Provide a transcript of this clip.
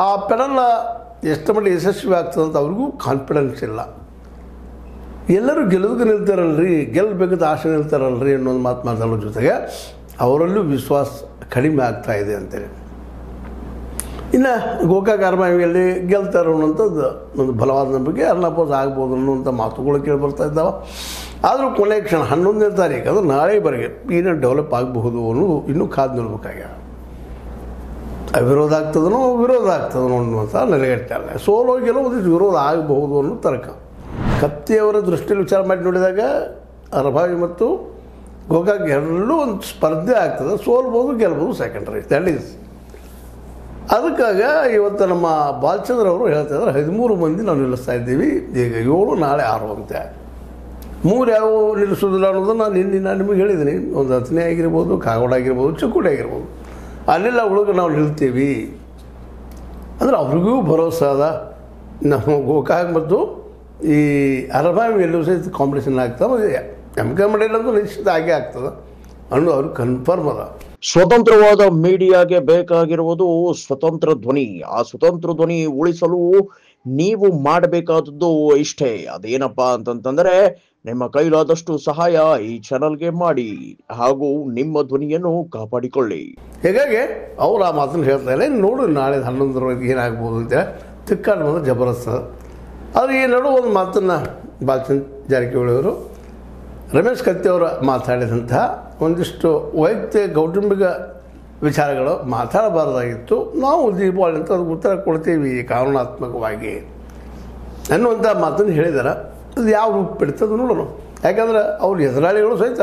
ಆ ಪೆಡಲ್ ಎಷ್ಟು ಮಟ್ಟಿಗೆ ಯಶಸ್ವಿ ಆಗ್ತದೆ ಅಂತ ಅವ್ರಿಗೂ ಕಾನ್ಫಿಡೆನ್ಸ್ ಇಲ್ಲ. ಎಲ್ಲರೂ ಗೆಲ್ಲೋದಕ್ಕೆ ನಿಲ್ತಾರಲ್ರಿ, ಗೆಲ್ಲಬೇಕಂತ ಆಸೆ ನಿಲ್ತಾರಲ್ರಿ ಅನ್ನೋದು ಮಾತು ಮಾತಾಡೋ ಜೊತೆಗೆ ಅವರಲ್ಲೂ ವಿಶ್ವಾಸ ಕಡಿಮೆ ಆಗ್ತಾಯಿದೆ ಅಂತೇಳಿ. ಇನ್ನು ಗೋಕಾಕ್ ಅರಮಾವಿಯಲ್ಲಿ ಗೆಲ್ತಾರೆ ಅನ್ನೋಂಥದ್ದು ಒಂದು ಬಲವಾದ ನಂಬಿಕೆ, ಅರ್ನಪೋಸ್ ಆಗ್ಬೋದು ಅನ್ನುವಂಥ ಮಾತುಗಳು ಕೇಳಿ ಬರ್ತಾ ಇದ್ದಾವೆ. ಆದರೂ ಕೊನೆಯ ಕ್ಷಣ 11ನೇ ತಾರೀಕು ಅದು ನಾಳೆವರೆಗೆ ಇನ್ನೂ ಡೆವಲಪ್ ಆಗಬಹುದು ಅನ್ನೋದು ಇನ್ನೂ ಕಾದು ನೋಡ್ಬೇಕಾಗ್ಯ. ಅವಿರೋಧ ಆಗ್ತದನೋ ವಿರೋಧ ಆಗ್ತದನೋ ಅನ್ನುವಂಥ ನೆಲೆಗಟ್ಟಲ್ಲ. ಸೋಲೋ ಗೆಲ್ಲೋದಿಷ್ಟು ವಿರೋಧ ಆಗಬಹುದು ಅನ್ನೋ ತರ್ಕ. ಕತ್ತಿಯವರ ದೃಷ್ಟಿಯಲ್ಲಿ ವಿಚಾರ ಮಾಡಿ ನೋಡಿದಾಗ ಅರಭಾವಿ ಮತ್ತು ಗೋಕಾಕ್ ಎರಡೂ ಒಂದು ಸ್ಪರ್ಧೆ ಆಗ್ತದೆ. ಸೋಲ್ಬೋದು ಗೆಲ್ಬೋದು ಸೆಕೆಂಡ್ರಿ, ದ್ಯಾಟ್ ಈಸ್. ಅದಕ್ಕಾಗ ಇವತ್ತು ನಮ್ಮ ಬಾಲಚಂದ್ರ ಅವರು ಹೇಳ್ತಾಯಿದ್ದಾರೆ 13 ಮಂದಿ ನಾವು ನಿಲ್ಲಿಸ್ತಾ ಇದ್ದೀವಿ, ಈಗ 7 ನಾಳೆ 6 ಅಂತೆ. 3 ಯಾವ ನಿಲ್ಲಿಸೋದಿಲ್ಲ ಅನ್ನೋದನ್ನು ನಾನು ನಿಮಗೆ ಹೇಳಿದ್ದೀನಿ. ಒಂದು ಹತ್ತನೇ ಆಗಿರ್ಬೋದು, ಕಾಗೋಡ ಆಗಿರ್ಬೋದು, ಚಿಕ್ಕೋಡಿ ಆಗಿರ್ಬೋದು, ಅಲ್ಲೆಲ್ಲ ಉಳಿದು ನಾವು ನಿಲ್ತೀವಿ ಅಂದರೆ ಅವ್ರಿಗೂ ಭರೋಸೆ ಅದ. ನಮ್ಮ ಗೋಕಾಕ್ ಮತ್ತು ಈ ಅರಭಾವಿ ಎಲ್ಲೂ ಸಹಿತ ಕಾಂಪಿಟೇಷನ್ ಆಗ್ತದೆ. MK ಮಂಡಳಿಯಲ್ಲಂತೂ ನಿಶ್ಚಿತ ಆಗೇ ಆಗ್ತದೆ ಅನ್ನೋದು ಅವ್ರಿಗೆ ಕನ್ಫರ್ಮ್ ಅದ. ಸ್ವತಂತ್ರವಾದ ಮೀಡಿಯಾಗೆ ಬೇಕಾಗಿರುವುದು ಸ್ವತಂತ್ರ ಧ್ವನಿ. ಆ ಸ್ವತಂತ್ರ ಧ್ವನಿ ಉಳಿಸಲು ನೀವು ಮಾಡಬೇಕಾದದ್ದು ಇಷ್ಟೇ. ಅದೇನಪ್ಪಾ ಅಂತಂತಂದ್ರೆ ನಿಮ್ಮ ಕೈಲಾದಷ್ಟು ಸಹಾಯ ಈ ಚಾನಲ್ಗೆ ಮಾಡಿ ಹಾಗೂ ನಿಮ್ಮ ಧ್ವನಿಯನ್ನು ಕಾಪಾಡಿಕೊಳ್ಳಿ. ಹೀಗಾಗಿ ಅವ್ರು ಆ ಮಾತನ್ನು ಹೇಳ್ತಾರೆ. ನೋಡು ನಾಳೆ 11ರವರೆಗೆ ಏನಾಗ್ಬೋದು ಅಂತ ತಿಕ್ಕಾಡು ಬಂದ್ರೆ ಜಬರ್ದಸ್ತ್. ಆದರೆ ಈ ನಡುವೆ ಒಂದು ಮಾತನ್ನು ಬಾಲಚಂದ್ರ ಜಾರಕಿಹೊಳಿ ಅವರು ರಮೇಶ್ ಕತ್ತಿಯವರ ಮಾತಾಡಿದಂತಹ ಒಂದಿಷ್ಟು ವೈಯಕ್ತಿಕ ಕೌಟುಂಬಿಕ ವಿಚಾರಗಳು ಮಾತಾಡಬಾರ್ದಾಗಿತ್ತು. ನಾವು ದೀಪಾವಳಿ ಅಂತ ಅದಕ್ಕೆ ಉತ್ತರ ಕೊಡ್ತೀವಿ ಕಾನೂನಾತ್ಮಕವಾಗಿ ಅನ್ನುವಂಥ ಮಾತನ್ನು ಹೇಳಿದ್ದಾರೆ. ಅದು ಯಾವ ರೂಪ ಬಿಡ್ತದೆ ನೋಡೋಣ. ಯಾಕಂದ್ರೆ ಅವ್ರ ಎದುರಾಳಿಗಳು ಸಹಿತ